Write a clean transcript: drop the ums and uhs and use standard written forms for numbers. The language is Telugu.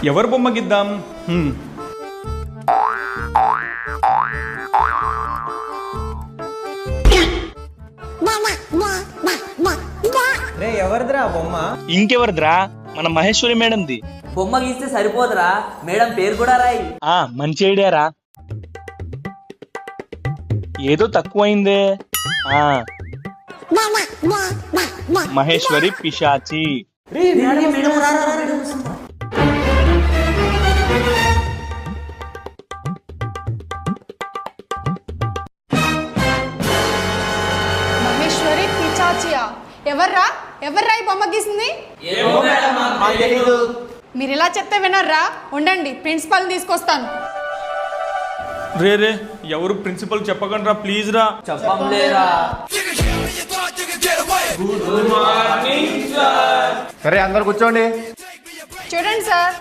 ఎవరు బొమ్మ గీద్దాం? రే ఎవరిదిరా బొమ్మ? ఇంకెవరిదిరా? మన మహేశ్వరి మేడంది. బొమ్మ గీస్తే సరిపోదురా, మేడం పేరు కూడా రాయి. మంచి ఐడియారా. ఏదో తక్కువైందే. మహేశ్వరి పిశాచి. మహేశ్వరి పిచాచియా? ఎవర్రా ఈ బొమ్మ గీసింది? మీరు ఇలా చెప్తే వినర్రా? ఉండండి, ప్రిన్సిపల్ తీసుకొస్తాను. రే ఎవరు ప్రిన్సిపల్ చెప్పకండి రా, ప్లీజ్ రా. చెప్పంలేరా. సరే అందరు కూర్చోండి. చూడండి సార్,